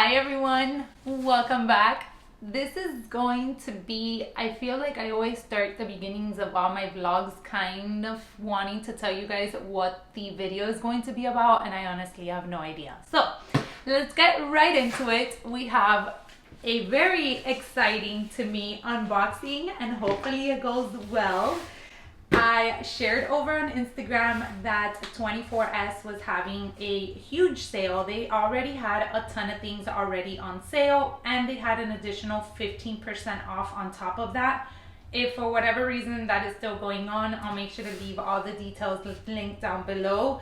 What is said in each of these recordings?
Hi everyone, welcome back. This is going to be, I feel like I always start the beginnings of all my vlogs kind of wanting to tell you guys what the video is going to be about, and I honestly have no idea. So let's get right into it. We have a very exciting to me unboxing and hopefully it goes well. I shared over on Instagram that 24S was having a huge sale. They already had a ton of things already on sale and they had an additional 15% off on top of that. If for whatever reason that is still going on, I'll make sure to leave all the details linked down below.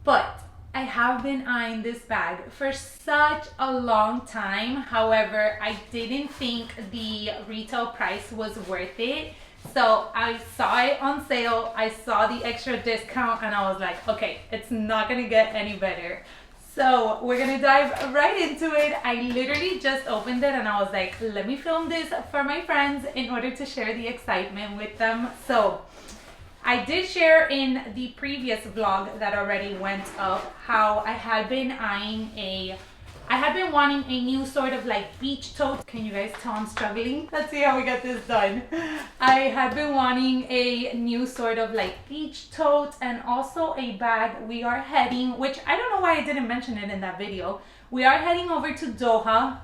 But I have been eyeing this bag for such a long time. However, I didn't think the retail price was worth it. So I saw it on sale, I saw the extra discount, and I was like, okay, it's not gonna get any better. So we're gonna dive right into it. I literally just opened it and I was like, let me film this for my friends in order to share the excitement with them. So I did share in the previous vlog that already went up how I had been wanting a new sort of like beach tote. Can you guys tell I'm struggling? Let's see how we get this done. I had been wanting a new sort of like beach tote and also a bag. We are heading, which I don't know why I didn't mention it in that video. We are heading over to Doha,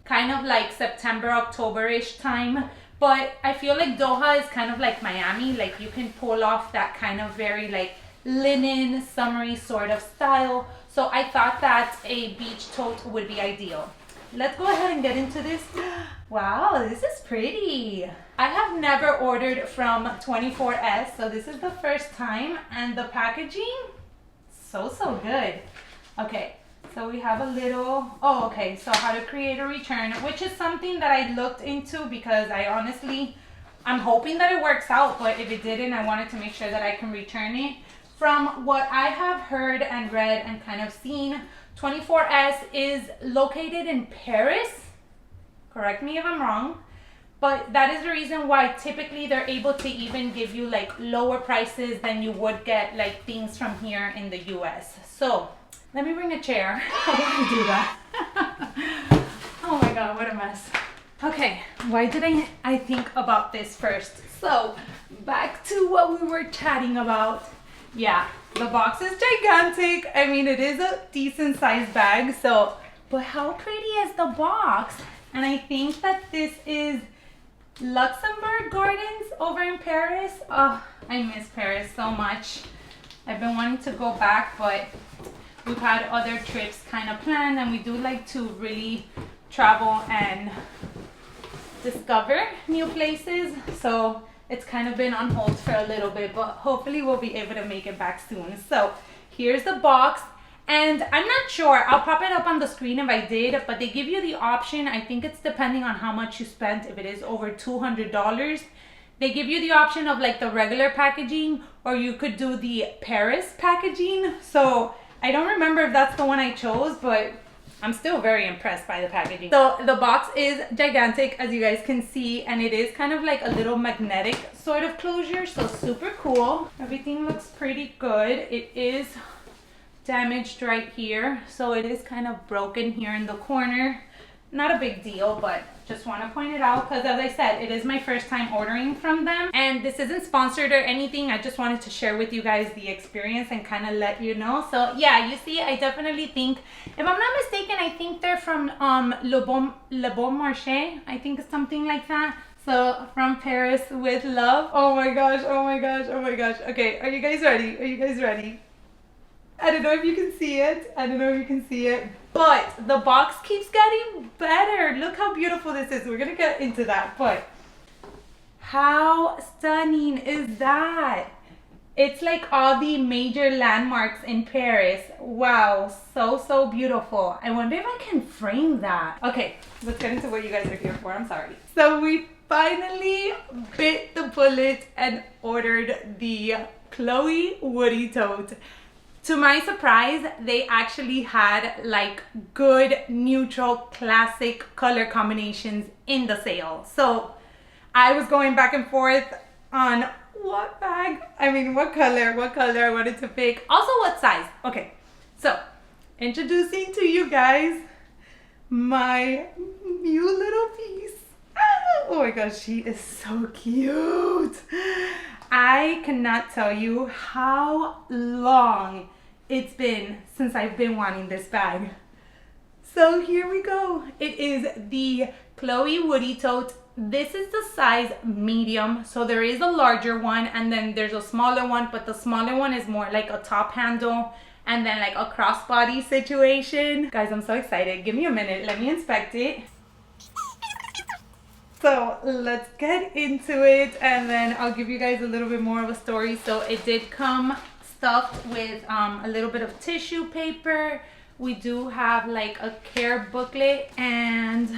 kind of like September, October-ish time. But I feel like Doha is kind of like Miami. Like you can pull off that kind of very like linen, summery sort of style. So I thought that a beach tote would be ideal. Let's go ahead and get into this. Wow, this is pretty. I have never ordered from 24S, so this is the first time, and the packaging, so good. Okay, so we have a little, oh okay, so how to create a return, which is something that I looked into because I'm hoping that it works out, but if it didn't, I wanted to make sure that I can return it. From what I have heard and read and kind of seen, 24S is located in Paris. Correct me if I'm wrong. But that is the reason why typically they're able to even give you like lower prices than you would get like things from here in the US. So let me bring a chair. How do I do that? Oh my God, what a mess. Okay, why did I think about this first? So back to what we were chatting about. Yeah, the box is gigantic. I mean, it is a decent sized bag, so, but how pretty is the box? And I think that this is Luxembourg Gardens over in Paris. Oh, I miss Paris so much. I've been wanting to go back, but we've had other trips kind of planned, and we do like to really travel and discover new places. So it's kind of been on hold for a little bit, but hopefully we'll be able to make it back soon. So here's the box, and I'm not sure, I'll pop it up on the screen if I did, but they give you the option, I think it's depending on how much you spent. If it is over $200, they give you the option of like the regular packaging, or you could do the Paris packaging. So I don't remember if that's the one I chose, but I'm still very impressed by the packaging. So the box is gigantic, as you guys can see, and it is kind of like a little magnetic sort of closure, so super cool. Everything looks pretty good. It is damaged right here, so it is kind of broken here in the corner. Not a big deal, but just want to point it out because, as I said, it is my first time ordering from them, and this isn't sponsored or anything. I just wanted to share with you guys the experience and kind of let you know. So yeah, you see, I definitely think, if I'm not mistaken, I think they're from Le Bon Marché. I think it's something like that. So from Paris with love. Oh my gosh, oh my gosh, oh my gosh. Okay, are you guys ready? Are you guys ready? I don't know if you can see it. I don't know if you can see it, but the box keeps getting better. Look how beautiful this is. We're gonna get into that, but how stunning is that? It's like all the major landmarks in Paris. Wow, so beautiful. I wonder if I can frame that. Okay, let's get into what you guys are here for. I'm sorry. So we finally bit the bullet and ordered the Chloe Woody tote. To my surprise, they actually had like good neutral classic color combinations in the sale. So I was going back and forth on what bag, what color I wanted to pick. Also what size. Okay, so introducing to you guys my new little piece. Oh my gosh, she is so cute. I cannot tell you how long it's been since I've been wanting this bag. So here we go. It is the Chloe Woody Tote. This is the size medium. So there is a larger one and then there's a smaller one, but the smaller one is more like a top handle and then like a crossbody situation. Guys, I'm so excited. Give me a minute. Let me inspect it. So let's get into it and then I'll give you guys a little bit more of a story. So it did come stuffed with a little bit of tissue paper. We do have like a care booklet and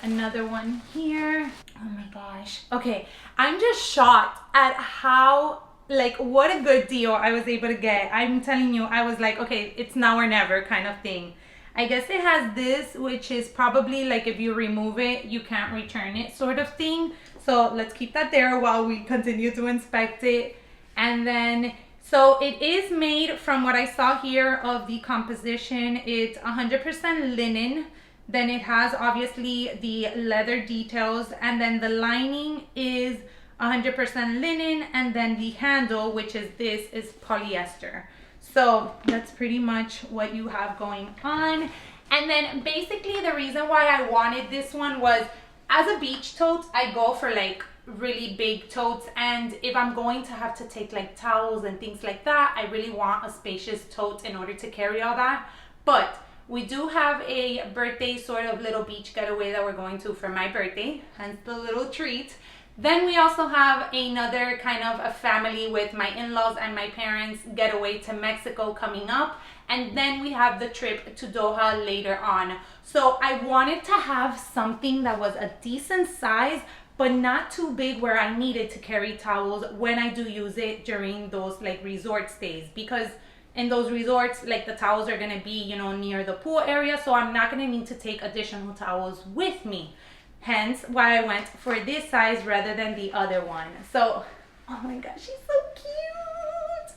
another one here. Oh my gosh. Okay, I'm just shocked at how, like, what a good deal I was able to get. I'm telling you, I was like, okay, it's now or never kind of thing. I guess it has this, which is probably like if you remove it, you can't return it sort of thing. So let's keep that there while we continue to inspect it. And then, so it is made from what I saw here of the composition. It's 100% linen. Then it has obviously the leather details and then the lining is 100% linen and then the handle, which is this, is polyester. So that's pretty much what you have going on. And then basically the reason why I wanted this one was, as a beach tote, I go for like really big totes, and if I'm going to have to take like towels and things like that, I really want a spacious tote in order to carry all that. But we do have a birthday sort of little beach getaway that we're going to for my birthday, hence the little treat. Then we also have another kind of a family with my in-laws and my parents getaway to Mexico coming up. And then we have the trip to Doha later on. So I wanted to have something that was a decent size, but not too big where I needed to carry towels when I do use it during those like resort stays. Because in those resorts, like the towels are gonna be, you know, near the pool area. So I'm not gonna need to take additional towels with me. Hence why I went for this size rather than the other one. So, oh my gosh, she's so cute.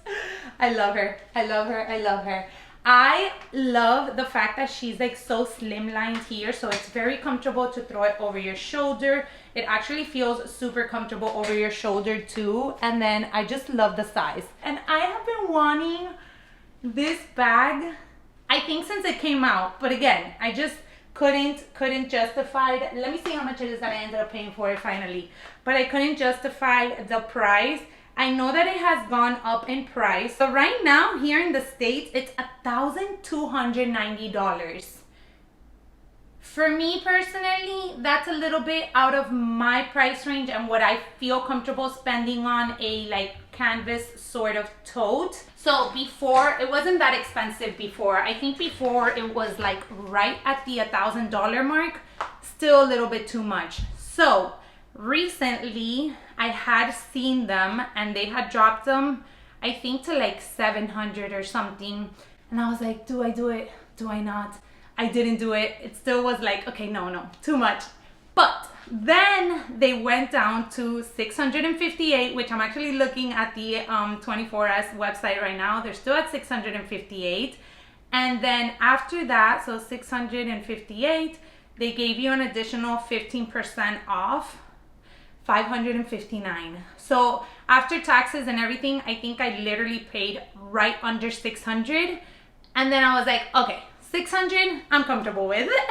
I love her. I love her. I love her. I love the fact that she's like so slimlined here. So it's very comfortable to throw it over your shoulder. It actually feels super comfortable over your shoulder too. And then I just love the size. And I have been wanting this bag, I think, since it came out. But again, I just couldn't justify it. Let me see how much it is that I ended up paying for it finally. But I couldn't justify the price. I know that it has gone up in price. So right now here in the States, it's $1,290. For me personally, that's a little bit out of my price range and what I feel comfortable spending on a like canvas sort of tote. So before, it wasn't that expensive before. I think before it was like right at the $1,000 mark, still a little bit too much. So recently I had seen them and they had dropped them, I think, to like 700 or something. And I was like, do I do it? Do I not? I didn't do it. It still was like, okay, no, too much. But then they went down to 658, which I'm actually looking at the 24S website right now. They're still at 658. And then after that, so 658, they gave you an additional 15% off, 559. So after taxes and everything, I think I literally paid right under 600. And then I was like, okay, 600, I'm comfortable with it.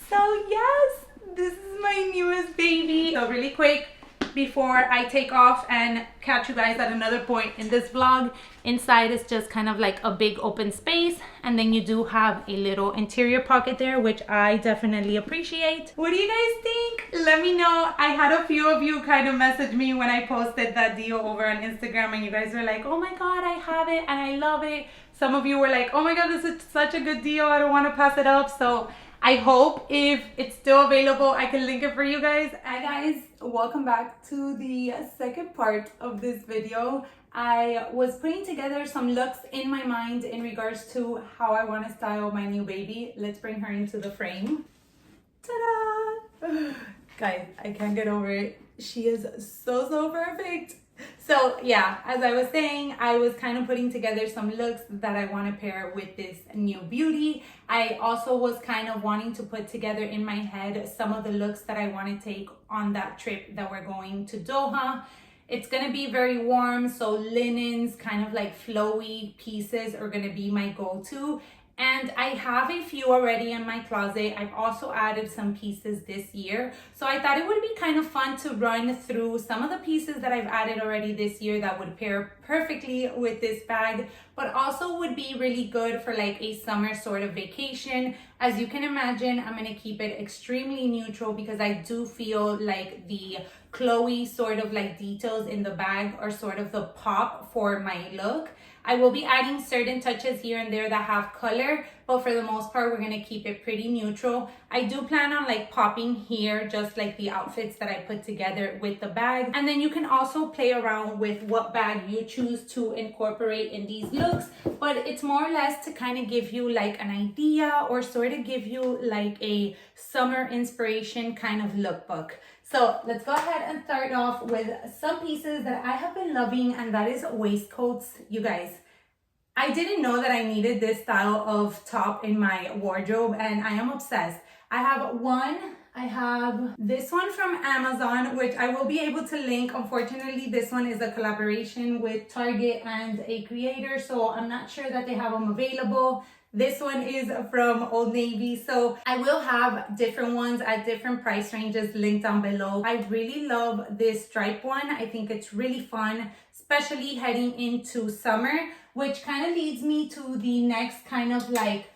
So yes, this is my newest baby. So really quick, before I take off and catch you guys at another point in this vlog, inside is just kind of like a big open space, and then you do have a little interior pocket there, which I definitely appreciate. What do you guys think? Let me know. I had a few of you kind of message me when I posted that deal over on Instagram, and you guys were like, oh my god, I have it and I love it. Some of you were like, oh my god, this is such a good deal, I don't want to pass it up. So I hope if it's still available, I can link it for you guys. Hi guys, welcome back to the second part of this video. I was putting together some looks in my mind in regards to how I want to style my new baby. Let's bring her into the frame. Ta-da! Guys, I can't get over it. She is so perfect. So yeah, as I was saying, I was kind of putting together some looks that I want to pair with this new beauty. I also was kind of wanting to put together in my head some of the looks that I want to take on that trip that we're going to Doha. It's going to be very warm, so linens, kind of like flowy pieces are going to be my go-to. And I have a few already in my closet. I've also added some pieces this year. So I thought it would be kind of fun to run through some of the pieces that I've added already this year that would pair perfectly with this bag, but also would be really good for like a summer sort of vacation. As you can imagine, I'm going to keep it extremely neutral because I do feel like the Chloe sort of like details in the bag are sort of the pop for my look. I will be adding certain touches here and there that have color, but for the most part, we're going to keep it pretty neutral. I do plan on like popping here, just like the outfits that I put together with the bag. And then you can also play around with what bag you choose to incorporate in these looks, but it's more or less to kind of give you like an idea or sort of give you like a summer inspiration kind of lookbook. So let's go ahead and start off with some pieces that I have been loving, and that is waistcoats. You guys, I didn't know that I needed this style of top in my wardrobe, and I am obsessed. I have this one from Amazon, which I will be able to link. Unfortunately, this one is a collaboration with Target and a creator, so I'm not sure that they have them available. This one is from Old Navy, so I will have different ones at different price ranges linked down below. I really love this stripe one. I think it's really fun, especially heading into summer, which kind of leads me to the next kind of like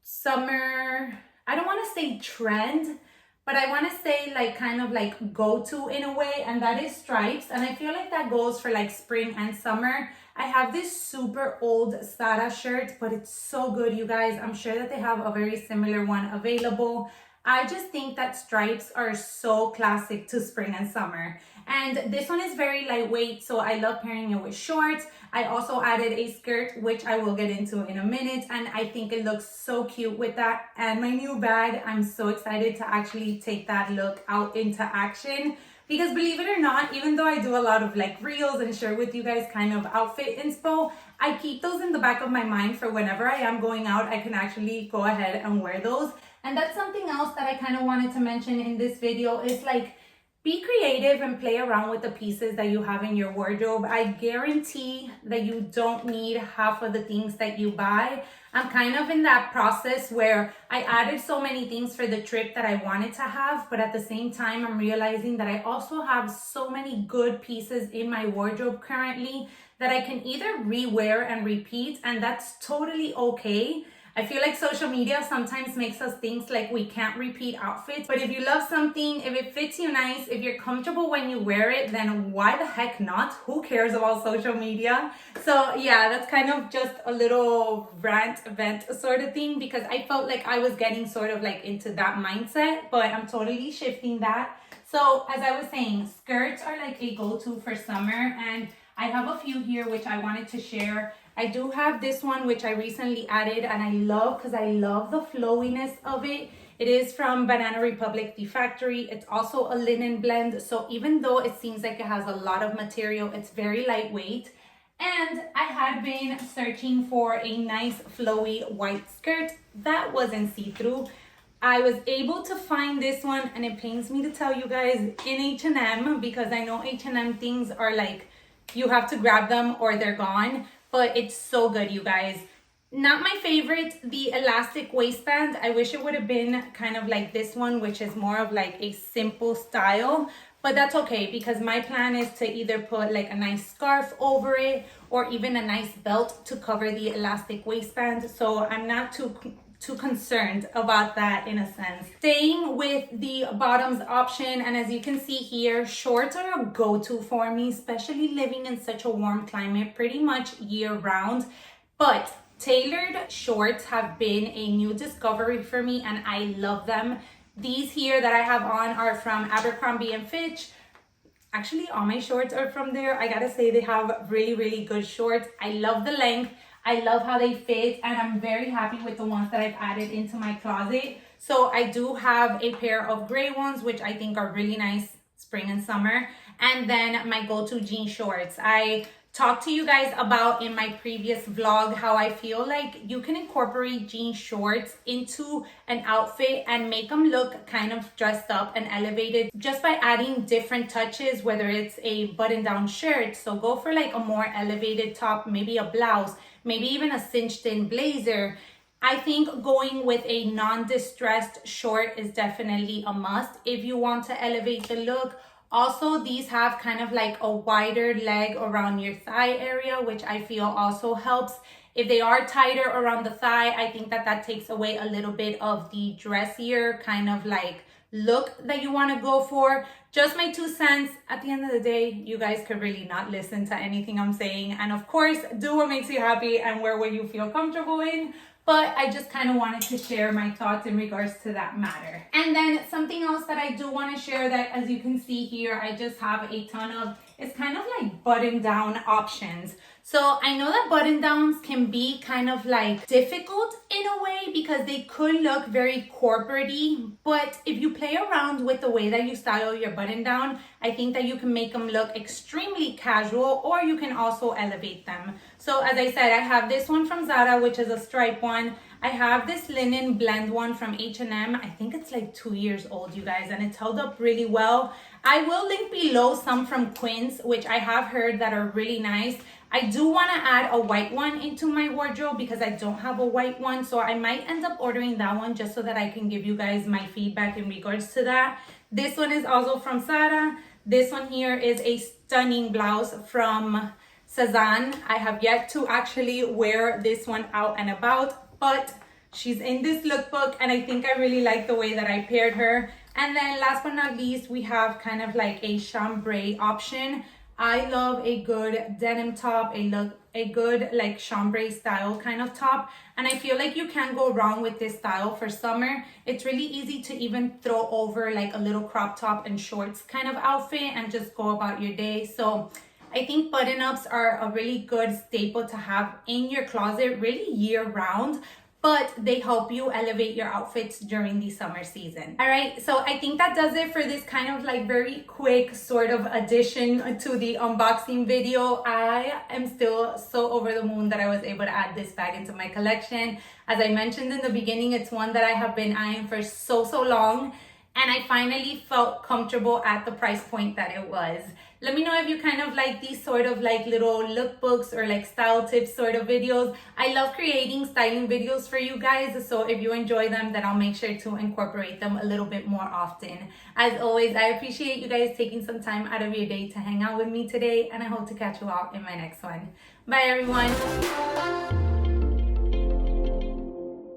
summer, I don't want to say trend, but I want to say like kind of like go-to in a way, and that is stripes. And I feel like that goes for like spring and summer. I have this super old Sara shirt, but it's so good, you guys. I'm sure that they have a very similar one available. I just think that stripes are so classic to spring and summer. And this one is very lightweight, so I love pairing it with shorts. I also added a skirt, which I will get into in a minute, and I think it looks so cute with that. And my new bag, I'm so excited to actually take that look out into action. Because believe it or not, even though I do a lot of like reels and share with you guys kind of outfit inspo, I keep those in the back of my mind for whenever I am going out, I can actually go ahead and wear those. And that's something else that I kind of wanted to mention in this video is like, be creative and play around with the pieces that you have in your wardrobe. I guarantee that you don't need half of the things that you buy. I'm kind of in that process where I added so many things for the trip that I wanted to have, but at the same time, I'm realizing that I also have so many good pieces in my wardrobe currently that I can either rewear and repeat, and that's totally okay. I feel like social media sometimes makes us think like we can't repeat outfits, but if you love something, if it fits you nice, if you're comfortable when you wear it, then why the heck not? Who cares about social media? So yeah, that's kind of just a little rant event sort of thing, because I felt like I was getting sort of like into that mindset, but I'm totally shifting that. So as I was saying, skirts are like a go-to for summer, and I have a few here which I wanted to share. I do have this one which I recently added, and I love because I love the flowiness of it. It is from Banana Republic The Factory. It's also a linen blend, so even though it seems like it has a lot of material, it's very lightweight. And I had been searching for a nice flowy white skirt that wasn't see-through. I was able to find this one, and it pains me to tell you guys, in H&M, because I know H&M things are like, you have to grab them or they're gone. But it's so good, you guys. Not my favorite, the elastic waistband. I wish it would have been kind of like this one, which is more of like a simple style. But that's okay, because my plan is to either put like a nice scarf over it or even a nice belt to cover the elastic waistband. So I'm not too concerned about that in a sense. Staying with the bottoms option, and as you can see here, shorts are a go-to for me, especially living in such a warm climate pretty much year round. But tailored shorts have been a new discovery for me, and I love them. These here that I have on are from Abercrombie and Fitch. Actually, all my shorts are from there. I gotta say, they have really, really good shorts. I love the length. I love how they fit, and I'm very happy with the ones that I've added into my closet. So I do have a pair of gray ones, which I think are really nice spring and summer. And then my go-to jean shorts. I talked to you guys about in my previous vlog how I feel like you can incorporate jean shorts into an outfit and make them look kind of dressed up and elevated just by adding different touches, whether it's a button-down shirt, so go for like a more elevated top, maybe a blouse, maybe even a cinched-in blazer. I think going with a non-distressed short is definitely a must if you want to elevate the look. Also, these have kind of like a wider leg around your thigh area, which I feel also helps. If they are tighter around the thigh, I think that that takes away a little bit of the dressier kind of like look that you want to go for. Just my 2 cents. At the end of the day, you guys could really not listen to anything I'm saying. And of course, do what makes you happy and wear what you feel comfortable in. But I just kind of wanted to share my thoughts in regards to that matter. And then something else that I do want to share that, as you can see here, I just have a ton of, it's kind of like button down options. So I know that button downs can be kind of like difficult in a way because they could look very corporate-y, but if you play around with the way that you style your button down, I think that you can make them look extremely casual, or you can also elevate them. So as I said, I have this one from Zara, which is a stripe one. I have this linen blend one from H&M. I think it's like 2 years old, you guys, and it's held up really well. I will link below some from Quince, which I have heard that are really nice. I do want to add a white one into my wardrobe because I don't have a white one, so I might end up ordering that one just so that I can give you guys my feedback in regards to that. This one is also from Zara. This one here is a stunning blouse from Cezanne. I have yet to actually wear this one out and about, but she's in this lookbook and I think I really like the way that I paired her. And then last but not least, we have kind of like a chambray option. I love a good denim top, a good like chambray style kind of top, and I feel like you can't go wrong with this style for summer. It's really easy to even throw over like a little crop top and shorts kind of outfit and just go about your day. So I think button-ups are a really good staple to have in your closet really year-round, but they help you elevate your outfits during the summer season. All right, so I think that does it for this kind of like very quick sort of addition to the unboxing video. I am still so over the moon that I was able to add this bag into my collection. As I mentioned in the beginning, it's one that I have been eyeing for so long, and I finally felt comfortable at the price point that it was. Let me know if you kind of like these sort of like little lookbooks or like style tips sort of videos. I love creating styling videos for you guys, so if you enjoy them, then I'll make sure to incorporate them a little bit more often. As always, I appreciate you guys taking some time out of your day to hang out with me today, and I hope to catch you all in my next one. Bye everyone.